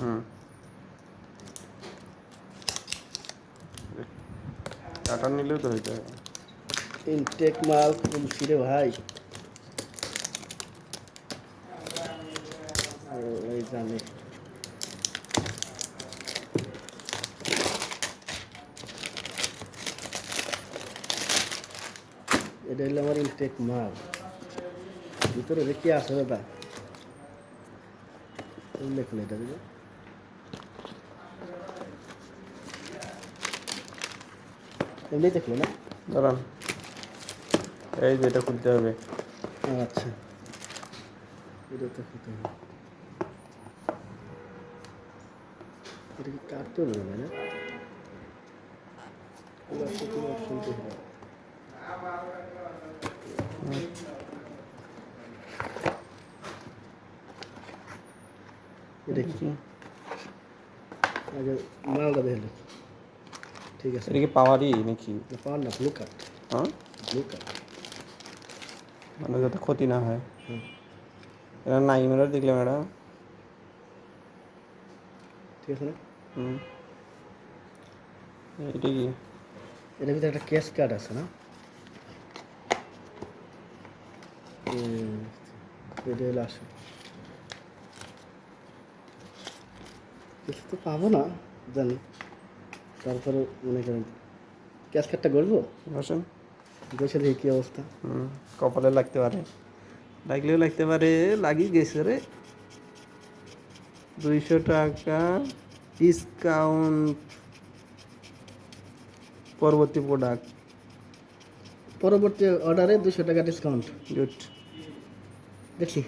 হুম, কাটা নিলেও তো হয়ে যাবে। ইনটেক মাল খুলছি রে ভাই। এই জানে এটা হলো আমার ইনটেক মাল। ভিতরে কি আছে দাদা? দেখুন এটা দিলে এমনি দেখলো না। দাঁড়ান, এই যে এটা খুলতে হবে। আচ্ছা, এটা তো খেতে হবে। এটা কি কাটতে হবে না? অপশন তো হবে। এটা কি আগে মালটা দেখলো? ঠিক আছে, এটা কি পাওয়ারই নাকি? পাওয়ার না, ব্লু কার্ড। হ্যাঁ, ব্লু কার্ড। মানে যাতে ক্ষতি না হয়। হুম, এটা নাই মেরে দেখলে ম্যাডাম। ঠিক আছে না? হুম, এটা কি? এটার ভিতরে একটা ক্যাশ কার্ড আছে না? এটা হলো আসো, কিছু তো পাবো না জানি, তারপরে মনে করেন ক্যাশ কার্ডটা গড়বো, বসেন। বসে দেখি কী অবস্থা। কপালে লাগতে পারে, লাগলেও লাগতে পারে। লাগিয়ে গেছে রে। 200 টাকা ডিসকাউন্ট পরবর্তী প্রোডাক্ট। পরবর্তী অর্ডারে 200 টাকা ডিসকাউন্ট। গুড। দেখি